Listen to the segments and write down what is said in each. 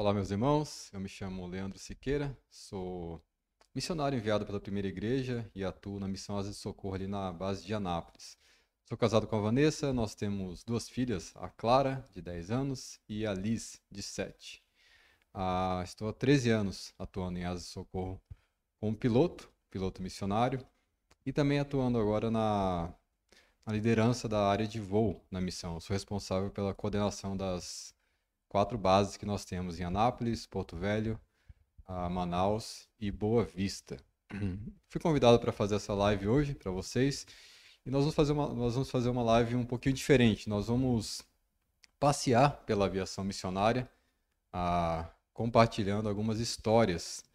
Olá, meus irmãos. Eu me chamo Leandro Siqueira, sou missionário enviado pela Primeira Igreja e atuo na Missão Asa de Socorro ali na base de Anápolis. Sou casado com a Vanessa, nós temos duas filhas, a Clara, de 10 anos, e a Liz, de 7. Estou há 13 anos atuando em Asa de Socorro como piloto missionário, e também atuando agora na liderança da área de voo na missão. Eu sou responsável pela coordenação das 4 bases que nós temos em Anápolis, Porto Velho, Manaus e Boa Vista. Fui convidado para fazer essa live hoje para vocês e nós vamos fazer uma live um pouquinho diferente. Nós vamos passear pela aviação missionária, compartilhando algumas histórias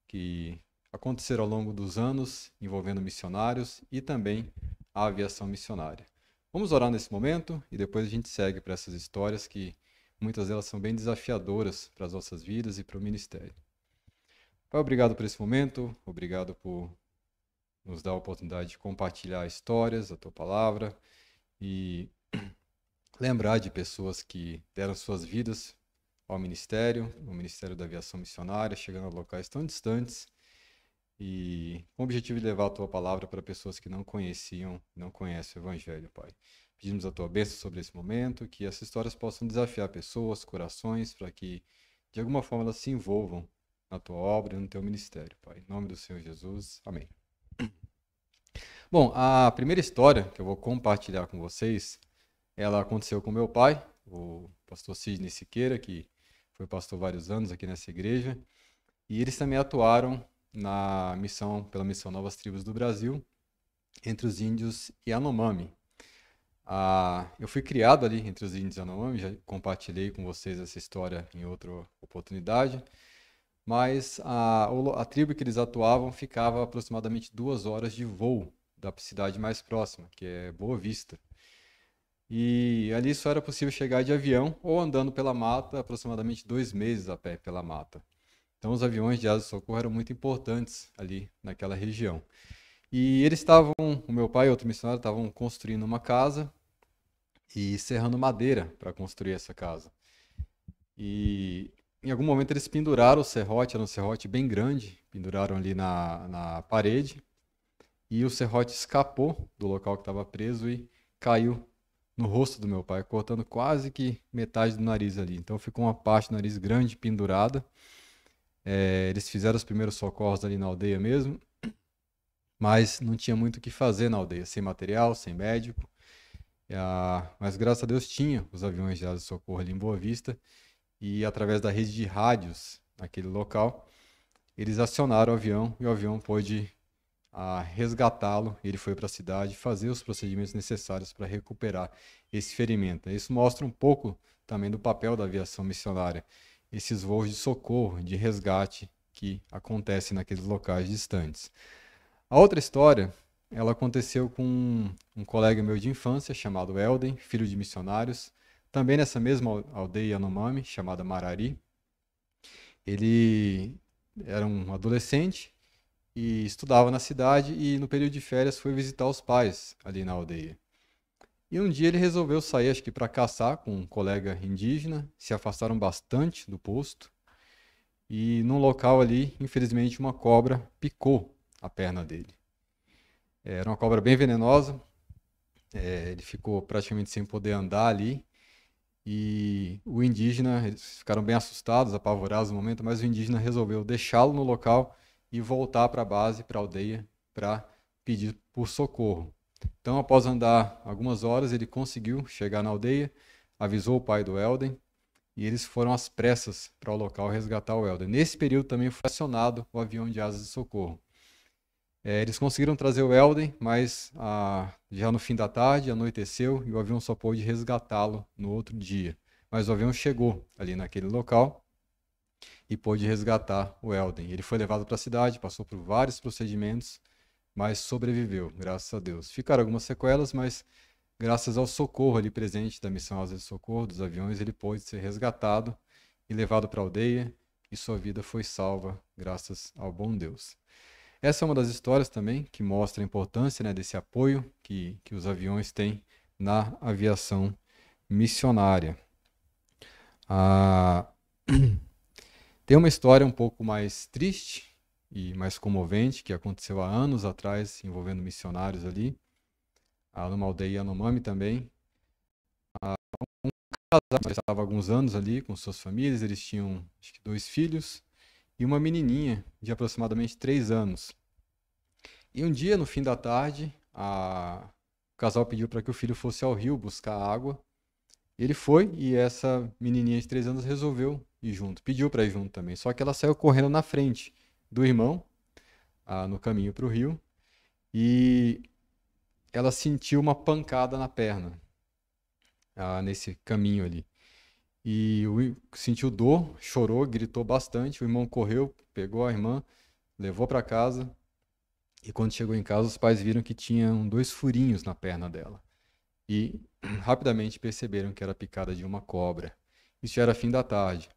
que aconteceram ao longo dos anos envolvendo missionários e também a aviação missionária. Vamos orar nesse momento e depois a gente segue para essas histórias que muitas delas são bem desafiadoras para as nossas vidas e para o ministério. Pai, obrigado por esse momento, obrigado por nos dar a oportunidade de compartilhar histórias, a tua palavra e lembrar de pessoas que deram suas vidas ao ministério, o Ministério da Aviação Missionária, chegando a locais tão distantes e com o objetivo de levar a tua palavra para pessoas que não conheciam, não conhecem o Evangelho, Pai. Pedimos a tua bênção sobre esse momento, que essas histórias possam desafiar pessoas, corações, para que de alguma forma elas se envolvam na tua obra e no teu ministério, Pai. Em nome do Senhor Jesus, amém. Bom, a primeira história que eu vou compartilhar com vocês, ela aconteceu com meu pai, o pastor Sidney Siqueira, que foi pastor vários anos aqui nessa igreja, e eles também atuaram pela missão Novas Tribos do Brasil, entre os índios Yanomami. Eu fui criado ali entre os índios Yanomami, já compartilhei com vocês essa história em outra oportunidade, mas a tribo que eles atuavam ficava aproximadamente 2 horas de voo da cidade mais próxima, que é Boa Vista. E ali só era possível chegar de avião ou andando pela mata, aproximadamente 2 meses a pé pela mata. Então os aviões de asa de socorro eram muito importantes ali naquela região. E o meu pai e outro missionário estavam construindo uma casa e serrando madeira para construir essa casa. E em algum momento eles penduraram o serrote, era um serrote bem grande, penduraram ali na parede, e o serrote escapou do local que estava preso e caiu no rosto do meu pai, cortando quase que metade do nariz ali. Então ficou uma parte do nariz grande pendurada. Eles fizeram os primeiros socorros ali na aldeia mesmo, mas não tinha muito o que fazer na aldeia, sem material, sem médico. Mas graças a Deus tinha os aviões de asa de socorro ali em Boa Vista, e através da rede de rádios naquele local, eles acionaram o avião e o avião pôde resgatá-lo. Ele foi para a cidade fazer os procedimentos necessários para recuperar esse ferimento. Isso mostra um pouco também do papel da aviação missionária, esses voos de socorro, de resgate que acontecem naqueles locais distantes. A outra história, ela aconteceu com um colega meu de infância chamado Elden, filho de missionários, também nessa mesma aldeia Yanomami, chamada Marari. Ele era um adolescente e estudava na cidade e no período de férias foi visitar os pais ali na aldeia. E um dia ele resolveu sair, acho que para caçar com um colega indígena, se afastaram bastante do posto e num local ali, infelizmente, uma cobra picou a perna dele. Era uma cobra bem venenosa, ele ficou praticamente sem poder andar ali. E o indígena, eles ficaram bem assustados, apavorados no momento, mas o indígena resolveu deixá-lo no local e voltar para a base, para a aldeia, para pedir por socorro. Então, após andar algumas horas, ele conseguiu chegar na aldeia, avisou o pai do Elden e eles foram às pressas para o local resgatar o Elden. Nesse período também foi acionado o avião de asas de socorro. Eles conseguiram trazer o Elden, mas já no fim da tarde, anoiteceu e o avião só pôde resgatá-lo no outro dia. Mas o avião chegou ali naquele local e pôde resgatar o Elden. Ele foi levado para a cidade, passou por vários procedimentos, mas sobreviveu, graças a Deus. Ficaram algumas sequelas, mas graças ao socorro ali presente da missão Asa de Socorro, dos aviões, ele pôde ser resgatado e levado para a aldeia e sua vida foi salva, graças ao bom Deus. Essa é uma das histórias também que mostra a importância, né, desse apoio que os aviões têm na aviação missionária. Tem uma história um pouco mais triste e mais comovente que aconteceu há anos atrás, envolvendo missionários ali, numa aldeia Yanomami também. Um casal estava há alguns anos ali com suas famílias, eles tinham acho que 2 filhos e uma menininha de aproximadamente 3 anos. E um dia, no fim da tarde, o casal pediu para que o filho fosse ao rio buscar água. Ele foi e essa menininha de 3 anos resolveu ir junto, pediu para ir junto também. Só que ela saiu correndo na frente do irmão, no caminho para o rio, e ela sentiu uma pancada na perna, nesse caminho ali. E sentiu dor, chorou, gritou bastante. O irmão correu, pegou a irmã, levou para casa. E quando chegou em casa, os pais viram que tinham 2 furinhos na perna dela. E rapidamente perceberam que era picada de uma cobra. Isso já era fim da tarde.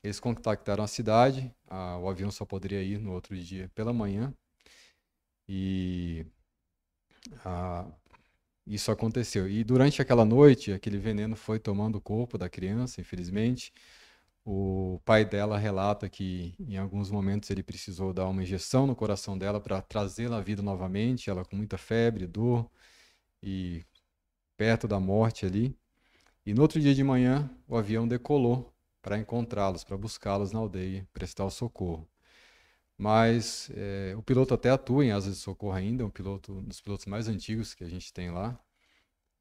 Eles contactaram a cidade, o avião só poderia ir no outro dia pela manhã. E ah, isso aconteceu. E durante aquela noite, aquele veneno foi tomando o corpo da criança, infelizmente. O pai dela relata que em alguns momentos ele precisou dar uma injeção no coração dela para trazê-la à vida novamente, ela com muita febre, dor e perto da morte ali. E no outro dia de manhã, o avião decolou para encontrá-los, para buscá-los na aldeia, prestar o socorro. Mas o piloto até atua em asas de socorro ainda, um dos pilotos mais antigos que a gente tem lá.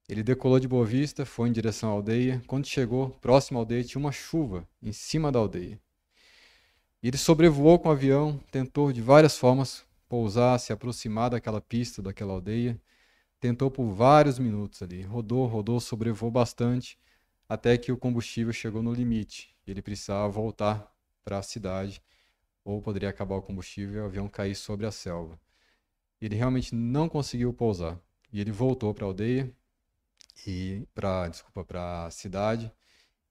Ele decolou de Boa Vista, foi em direção à aldeia. Quando chegou próximo à aldeia, tinha uma chuva em cima da aldeia. E ele sobrevoou com o avião, tentou de várias formas pousar, se aproximar daquela pista, daquela aldeia. Tentou por vários minutos ali, rodou, rodou, sobrevoou bastante, até que o combustível chegou no limite. Ele precisava voltar para a cidade, ou poderia acabar o combustível e o avião cair sobre a selva. Ele realmente não conseguiu pousar. E ele voltou para a aldeia, para a cidade.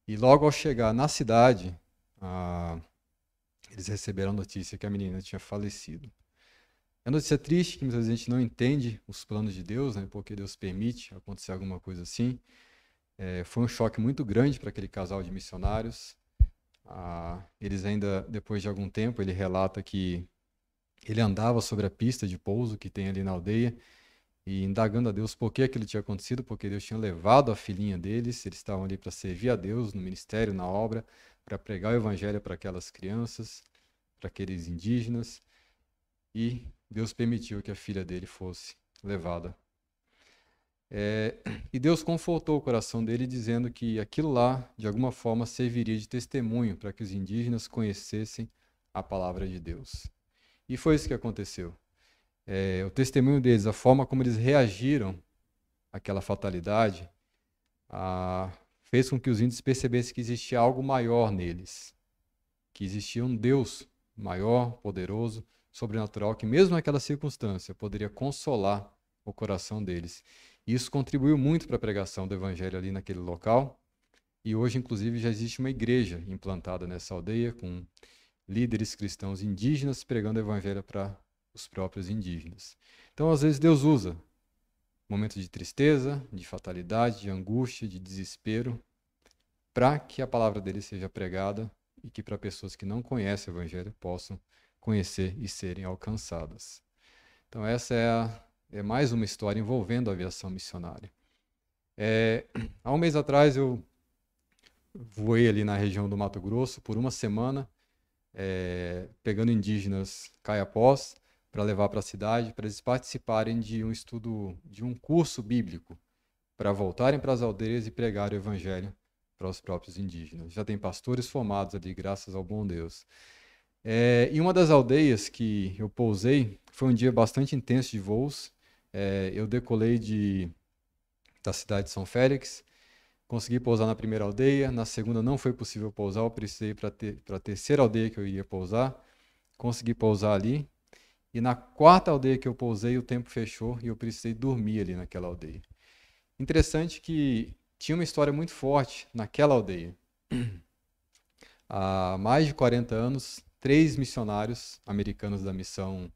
E logo ao chegar na cidade, eles receberam a notícia que a menina tinha falecido. É uma notícia triste, que muitas vezes a gente não entende os planos de Deus, né? Porque Deus permite acontecer alguma coisa assim. Foi um choque muito grande para aquele casal de missionários. Eles ainda, depois de algum tempo, ele relata que ele andava sobre a pista de pouso que tem ali na aldeia e indagando a Deus por que aquilo tinha acontecido, porque Deus tinha levado a filhinha deles, eles estavam ali para servir a Deus no ministério, na obra, para pregar o evangelho para aquelas crianças, para aqueles indígenas, e Deus permitiu que a filha dele fosse levada. E Deus confortou o coração dele, dizendo que aquilo lá, de alguma forma, serviria de testemunho para que os indígenas conhecessem a palavra de Deus. E foi isso que aconteceu. O testemunho deles, a forma como eles reagiram àquela fatalidade, fez com que os índios percebessem que existia algo maior neles, que existia um Deus maior, poderoso, sobrenatural, que mesmo naquela circunstância poderia consolar o coração deles. E isso contribuiu muito para a pregação do evangelho ali naquele local. E hoje, inclusive, já existe uma igreja implantada nessa aldeia com líderes cristãos indígenas pregando o evangelho para os próprios indígenas. Então, às vezes, Deus usa momentos de tristeza, de fatalidade, de angústia, de desespero, para que a palavra dele seja pregada e que para pessoas que não conhecem o evangelho possam conhecer e serem alcançadas. Então, essa é mais uma história envolvendo a aviação missionária. Há um mês atrás, eu voei ali na região do Mato Grosso por uma semana, pegando indígenas caiapós para levar para a cidade, para eles participarem de um estudo, de um curso bíblico, para voltarem para as aldeias e pregar o evangelho para os próprios indígenas. Já tem pastores formados ali, graças ao bom Deus. Em uma das aldeias que eu pousei, foi um dia bastante intenso de voos. Eu decolei da cidade de São Félix, consegui pousar na primeira aldeia, na segunda não foi possível pousar, eu precisei para a terceira aldeia que eu iria pousar, consegui pousar ali, e na quarta aldeia que eu pousei, o tempo fechou e eu precisei dormir ali naquela aldeia. Interessante que tinha uma história muito forte naquela aldeia. Há mais de 40 anos, 3 missionários americanos da missão,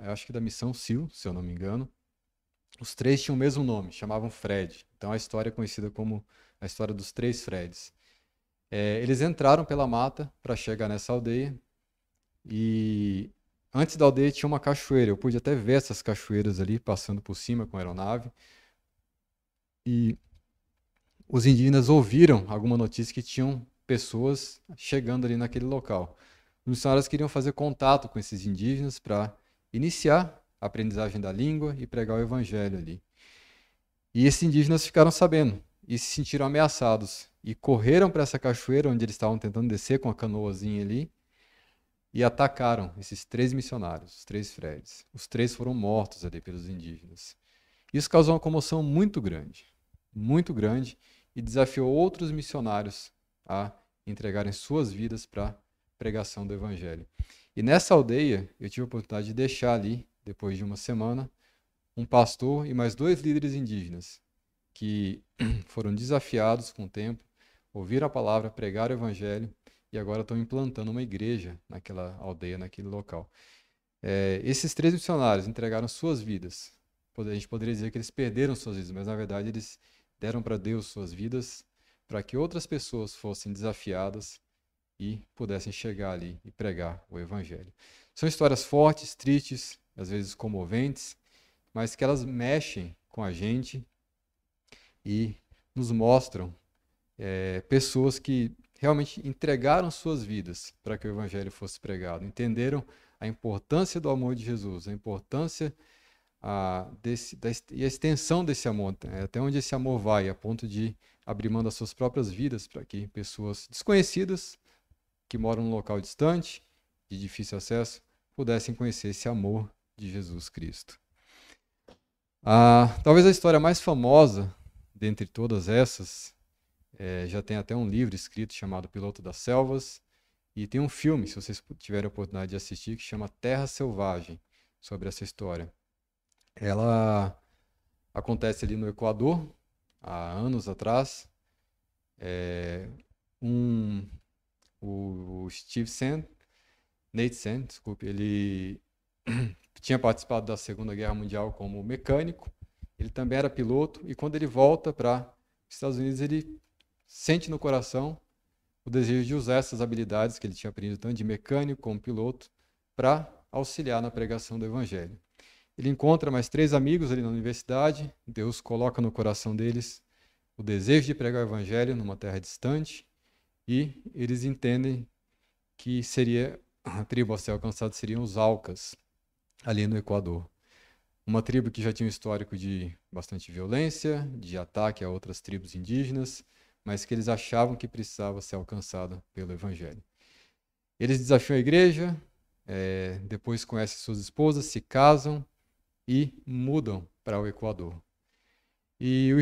eu acho que da missão SEAL, se eu não me engano, os 3 tinham o mesmo nome, chamavam Fred. Então a história é conhecida como a história dos 3 Freds. Eles entraram pela mata para chegar nessa aldeia e antes da aldeia tinha uma cachoeira. Eu pude até ver essas cachoeiras ali passando por cima com a aeronave. E os indígenas ouviram alguma notícia que tinham pessoas chegando ali naquele local. Os missionários queriam fazer contato com esses indígenas para iniciar a aprendizagem da língua e pregar o evangelho ali. E esses indígenas ficaram sabendo e se sentiram ameaçados e correram para essa cachoeira onde eles estavam tentando descer com a canoazinha ali e atacaram esses 3 missionários, os 3 frades. Os 3 foram mortos ali pelos indígenas. Isso causou uma comoção muito grande, e desafiou outros missionários a entregarem suas vidas para a pregação do evangelho. E nessa aldeia, eu tive a oportunidade de deixar ali, depois de uma semana, um pastor e mais 2 líderes indígenas que foram desafiados com o tempo, ouviram a palavra, pregaram o evangelho e agora estão implantando uma igreja naquela aldeia, naquele local. Esses 3 missionários entregaram suas vidas. A gente poderia dizer que eles perderam suas vidas, mas na verdade eles deram para Deus suas vidas para que outras pessoas fossem desafiadas e pudessem chegar ali e pregar o evangelho. São histórias fortes, tristes, às vezes comoventes, mas que elas mexem com a gente e nos mostram pessoas que realmente entregaram suas vidas para que o evangelho fosse pregado, entenderam a importância do amor de Jesus, a importância e a extensão desse amor, até onde esse amor vai, a ponto de abrir mão das suas próprias vidas para que pessoas desconhecidas, que moram num local distante, de difícil acesso, pudessem conhecer esse amor de Jesus Cristo. Talvez a história mais famosa dentre todas essas, já tem até um livro escrito chamado Piloto das Selvas, e tem um filme, se vocês tiverem a oportunidade de assistir, que chama Terra Selvagem, sobre essa história. Ela acontece ali no Equador, há anos atrás. O Steve Sand, Nate Sand, desculpe, ele tinha participado da Segunda Guerra Mundial como mecânico, ele também era piloto, e quando ele volta para os Estados Unidos, ele sente no coração o desejo de usar essas habilidades que ele tinha aprendido tanto de mecânico como piloto para auxiliar na pregação do Evangelho. Ele encontra mais 3 amigos ali na universidade, Deus coloca no coração deles o desejo de pregar o Evangelho numa terra distante, e eles entendem que a tribo a ser alcançada seriam os Aucas, ali no Equador. Uma tribo que já tinha um histórico de bastante violência, de ataque a outras tribos indígenas, mas que eles achavam que precisava ser alcançada pelo Evangelho. Eles desafiam a igreja, depois conhecem suas esposas, se casam e mudam para o Equador. E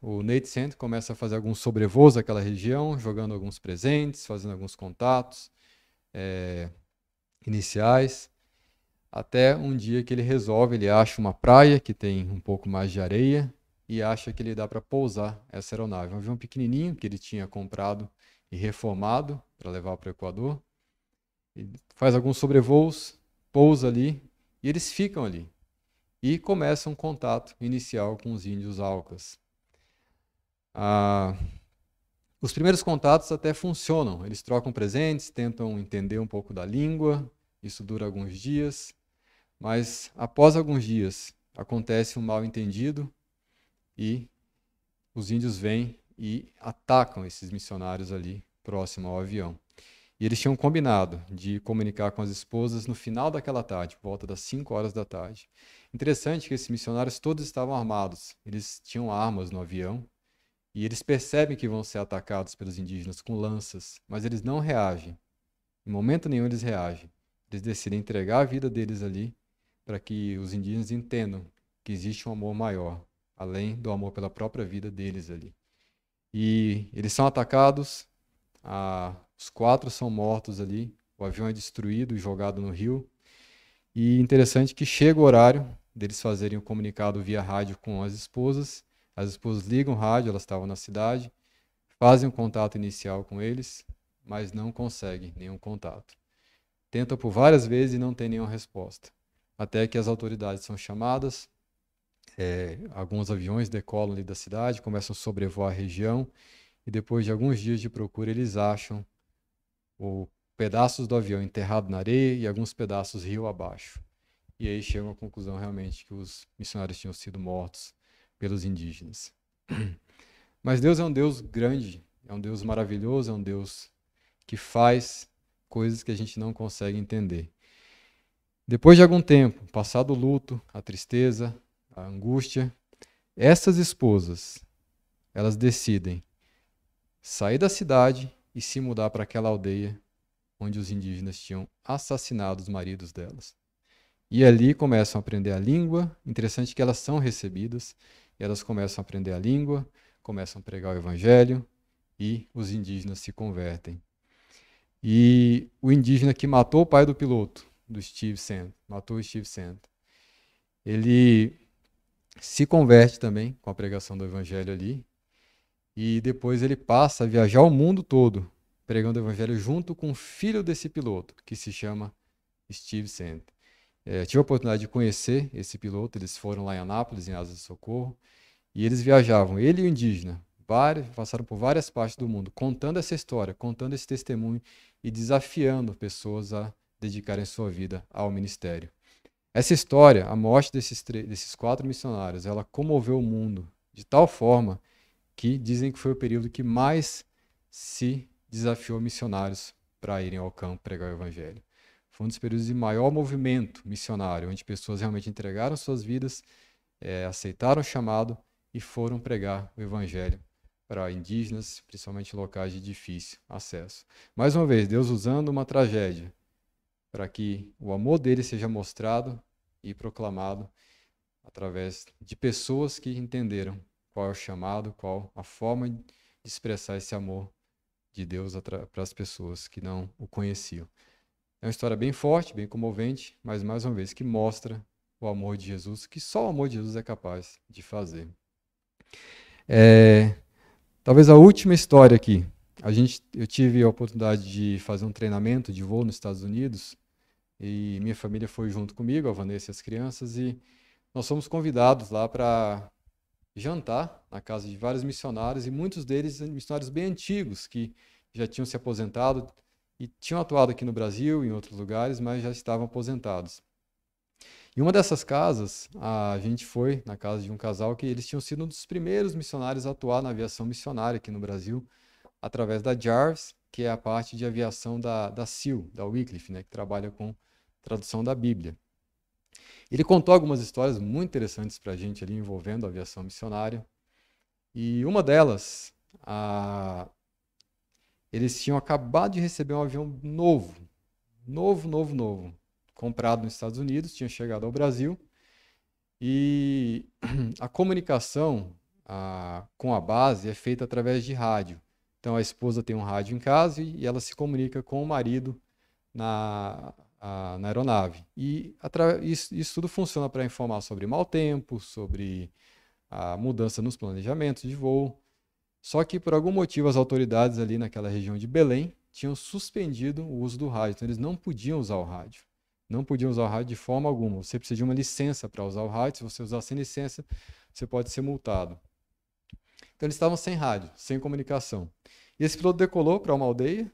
o Nate Sand começa a fazer alguns sobrevoos daquela região, jogando alguns presentes, fazendo alguns contatos iniciais, até um dia que ele acha uma praia que tem um pouco mais de areia e acha que ele dá para pousar essa aeronave. Um avião pequenininho que ele tinha comprado e reformado para levar para o Equador. Ele faz alguns sobrevoos, pousa ali e eles ficam ali. E começa um contato inicial com os índios Aucas. Os primeiros contatos até funcionam. Eles trocam presentes, tentam entender um pouco da língua. Isso dura alguns dias. Mas, após alguns dias, acontece um mal-entendido e os índios vêm e atacam esses missionários ali, próximo ao avião. E eles tinham combinado de comunicar com as esposas no final daquela tarde, por volta das 5 horas da tarde. Interessante que esses missionários todos estavam armados. Eles tinham armas no avião e eles percebem que vão ser atacados pelos indígenas com lanças, mas eles não reagem. Em momento nenhum eles reagem. Eles decidem entregar a vida deles ali para que os indígenas entendam que existe um amor maior, além do amor pela própria vida deles ali. E eles são atacados, os 4 são mortos ali, o avião é destruído e jogado no rio. E interessante que chega o horário deles fazerem o comunicado via rádio com as esposas ligam o rádio, elas estavam na cidade, fazem um contato inicial com eles, mas não conseguem nenhum contato. Tentam por várias vezes e não tem nenhuma resposta. Até que as autoridades são chamadas, alguns aviões decolam ali da cidade, começam a sobrevoar a região e depois de alguns dias de procura, eles acham pedaços do avião enterrado na areia e alguns pedaços rio abaixo. E aí chegam à conclusão realmente que os missionários tinham sido mortos pelos indígenas. Mas Deus é um Deus grande, é um Deus maravilhoso, é um Deus que faz coisas que a gente não consegue entender. Depois de algum tempo, passado o luto, a tristeza, a angústia, essas esposas, elas decidem sair da cidade e se mudar para aquela aldeia onde os indígenas tinham assassinado os maridos delas. E ali começam a aprender a língua. Interessante que elas são recebidas, e elas começam a aprender a língua, começam a pregar o evangelho, e os indígenas se convertem. E o indígena que matou o pai do piloto, do Steve Sand, matou o Steve Sand, ele se converte também com a pregação do evangelho ali, e depois ele passa a viajar o mundo todo, pregando o evangelho junto com o filho desse piloto, que se chama Steve Sand. Tive a oportunidade de conhecer esse piloto, eles foram lá em Anápolis, em Asa de Socorro, e eles viajavam, ele e o indígena, passaram por várias partes do mundo, contando essa história, contando esse testemunho e desafiando pessoas a dedicarem sua vida ao ministério. Essa história, a morte desses 4 missionários, ela comoveu o mundo de tal forma que dizem que foi o período que mais se desafiou missionários para irem ao campo pregar o evangelho. Foi um dos períodos de maior movimento missionário, onde pessoas realmente entregaram suas vidas, aceitaram o chamado e foram pregar o evangelho para indígenas, principalmente locais de difícil acesso. Mais uma vez, Deus usando uma tragédia para que o amor dele seja mostrado e proclamado através de pessoas que entenderam qual é o chamado, qual a forma de expressar esse amor de Deus para as pessoas que não o conheciam. É uma história bem forte, bem comovente, mas mais uma vez que mostra o amor de Jesus, que só o amor de Jesus é capaz de fazer. Talvez a última história aqui. Eu tive a oportunidade de fazer um treinamento de voo nos Estados Unidos e minha família foi junto comigo, a Vanessa e as crianças, e nós fomos convidados lá para jantar na casa de vários missionários, e muitos deles missionários bem antigos, que já tinham se aposentado e tinham atuado aqui no Brasil e em outros lugares, mas já estavam aposentados. Em uma dessas casas, a gente foi na casa de um casal que eles tinham sido um dos primeiros missionários a atuar na aviação missionária aqui no Brasil, através da Jarvis, que é a parte de aviação da SEAL, da Wycliffe, né, que trabalha com tradução da Bíblia. Ele contou algumas histórias muito interessantes para a gente ali envolvendo a aviação missionária. E uma delas, eles tinham acabado de receber um avião novo, comprado nos Estados Unidos, tinha chegado ao Brasil. E a comunicação com a base é feita através de rádio. Então a esposa tem um rádio em casa e ela se comunica com o marido na aeronave. E isso tudo funciona para informar sobre mau tempo, sobre a mudança nos planejamentos de voo. Só que por algum motivo as autoridades ali naquela região de Belém tinham suspendido o uso do rádio, então eles não podiam usar o rádio. Não podiam usar o rádio de forma alguma. Você precisa de uma licença para usar o rádio. Se você usar sem licença, você pode ser multado. Então eles estavam sem rádio, sem comunicação. E esse piloto decolou para uma aldeia,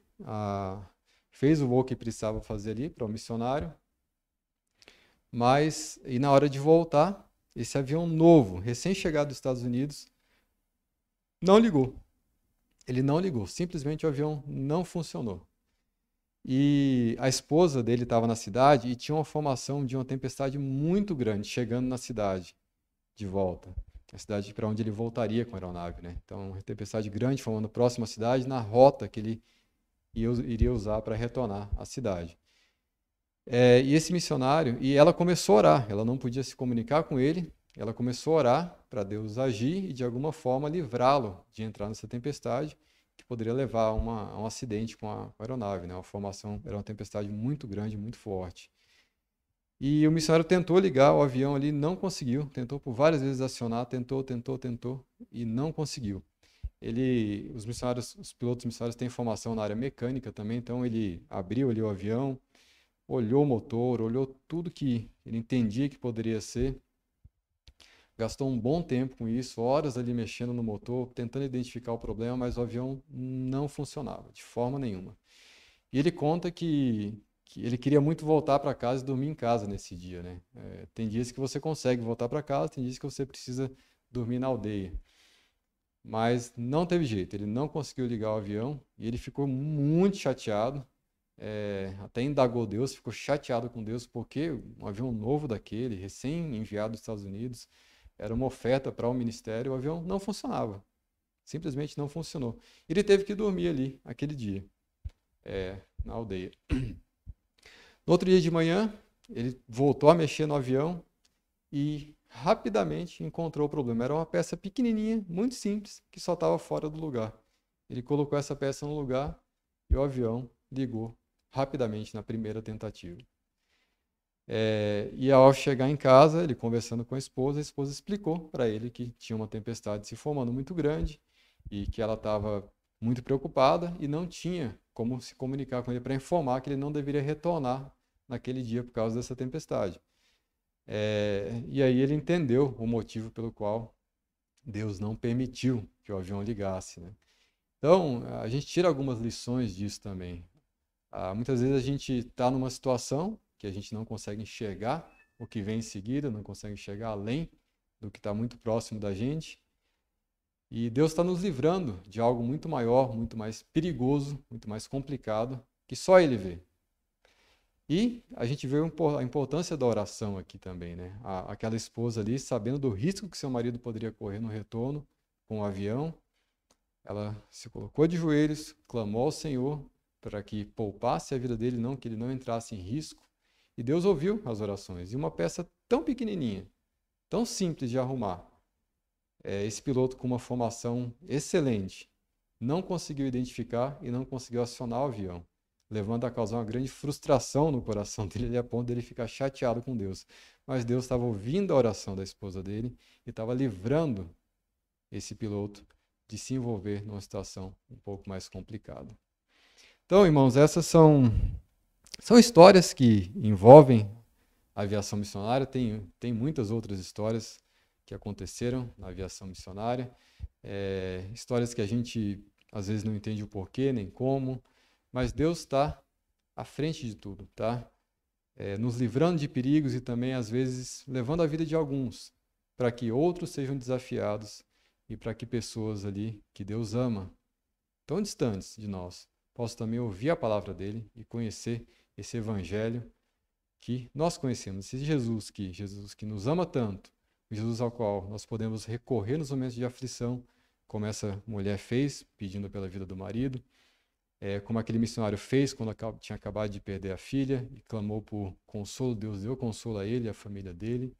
fez o voo que precisava fazer ali para o missionário, mas e na hora de voltar, esse avião novo, recém-chegado dos Estados Unidos, não ligou. Ele não ligou, simplesmente o avião não funcionou. E a esposa dele estava na cidade e tinha uma formação de uma tempestade muito grande chegando na cidade de volta. A cidade para onde ele voltaria com a aeronave, né? Então, uma tempestade grande formando próxima à cidade, na rota que ele iria usar para retornar à cidade. E esse missionário, e ela começou a orar, ela não podia se comunicar com ele, ela começou a orar para Deus agir e de alguma forma livrá-lo de entrar nessa tempestade, que poderia levar a um acidente com a aeronave, né? A formação era uma tempestade muito grande, muito forte. E o missionário tentou ligar o avião ali, não conseguiu, tentou por várias vezes acionar, tentou e não conseguiu. Os pilotos missionários têm formação na área mecânica também, então ele abriu ali o avião, olhou o motor, olhou tudo que ele entendia que poderia ser, gastou um bom tempo com isso, horas ali mexendo no motor, tentando identificar o problema, mas o avião não funcionava de forma nenhuma. E ele conta que ele queria muito voltar para casa e dormir em casa nesse dia, né? Tem dias que você consegue voltar para casa, tem dias que você precisa dormir na aldeia. Mas não teve jeito, ele não conseguiu ligar o avião e ele ficou muito chateado. Até indagou Deus, ficou chateado com Deus porque um avião novo daquele, recém-enviado dos Estados Unidos, era uma oferta para o ministério, o avião não funcionava. Simplesmente não funcionou. Ele teve que dormir ali, aquele dia, na aldeia. No outro dia de manhã, ele voltou a mexer no avião e rapidamente encontrou o problema. Era uma peça pequenininha, muito simples, que só estava fora do lugar. Ele colocou essa peça no lugar e o avião ligou rapidamente na primeira tentativa. E ao chegar em casa, ele conversando com a esposa explicou para ele que tinha uma tempestade se formando muito grande e que ela estava muito preocupada e não tinha como se comunicar com ele para informar que ele não deveria retornar naquele dia por causa dessa tempestade. E aí ele entendeu o motivo pelo qual Deus não permitiu que o avião ligasse, né? Então, a gente tira algumas lições disso também. Muitas vezes a gente está numa situação que a gente não consegue enxergar o que vem em seguida, não consegue enxergar além do que está muito próximo da gente. E Deus está nos livrando de algo muito maior, muito mais perigoso, muito mais complicado, que só Ele vê. E a gente vê a importância da oração aqui também, né? Aquela esposa ali, sabendo do risco que seu marido poderia correr no retorno com o avião, ela se colocou de joelhos, clamou ao Senhor para que poupasse a vida dele, não que ele não entrasse em risco. E Deus ouviu as orações. E uma peça tão pequenininha, tão simples de arrumar, esse piloto com uma formação excelente não conseguiu identificar e não conseguiu acionar o avião, levando a causar uma grande frustração no coração dele, a ponto dele ficar chateado com Deus. Mas Deus estava ouvindo a oração da esposa dele e estava livrando esse piloto de se envolver numa situação um pouco mais complicada. Então, irmãos, essas são histórias que envolvem a aviação missionária. Tem muitas outras histórias que aconteceram na aviação missionária, histórias que a gente às vezes não entende o porquê nem como, mas Deus está à frente de tudo, tá? Nos livrando de perigos e também às vezes levando a vida de alguns para que outros sejam desafiados e para que pessoas ali que Deus ama, tão distantes de nós, possam também ouvir a palavra dele e conhecer esse evangelho que nós conhecemos, esse Jesus que nos ama tanto, o Jesus ao qual nós podemos recorrer nos momentos de aflição, como essa mulher fez, pedindo pela vida do marido, como aquele missionário fez quando tinha acabado de perder a filha e clamou por consolo. Deus deu consolo a ele e à família dele.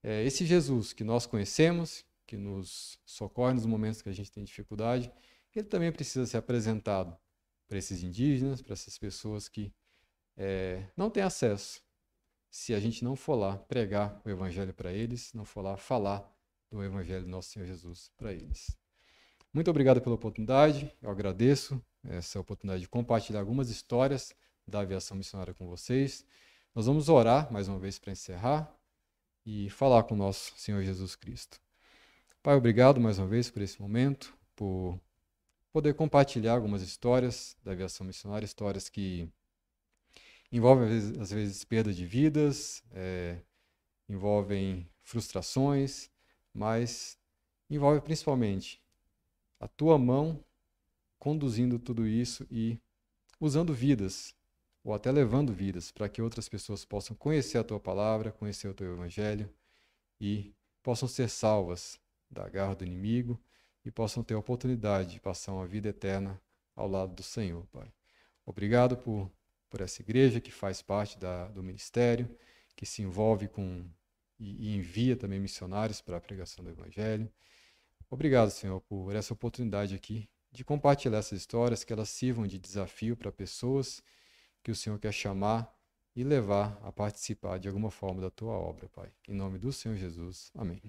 Esse Jesus que nós conhecemos, que nos socorre nos momentos que a gente tem dificuldade, ele também precisa ser apresentado para esses indígenas, para essas pessoas que não têm acesso. Se a gente não for lá pregar o evangelho para eles, não for lá falar do evangelho do nosso Senhor Jesus para eles. Muito obrigado pela oportunidade, eu agradeço essa oportunidade de compartilhar algumas histórias da aviação missionária com vocês. Nós vamos orar mais uma vez para encerrar e falar com o nosso Senhor Jesus Cristo. Pai, obrigado mais uma vez por esse momento, por poder compartilhar algumas histórias da aviação missionária, histórias que envolvem às vezes perda de vidas, envolvem frustrações, mas envolve principalmente a tua mão conduzindo tudo isso e usando vidas, ou até levando vidas, para que outras pessoas possam conhecer a tua palavra, conhecer o teu evangelho e possam ser salvas da garra do inimigo e possam ter a oportunidade de passar uma vida eterna ao lado do Senhor, Pai. Obrigado por essa igreja que faz parte do ministério, que se envolve e envia também missionários para a pregação do evangelho. Obrigado, Senhor, por essa oportunidade aqui de compartilhar essas histórias, que elas sirvam de desafio para pessoas que o Senhor quer chamar e levar a participar de alguma forma da tua obra, Pai. Em nome do Senhor Jesus. Amém.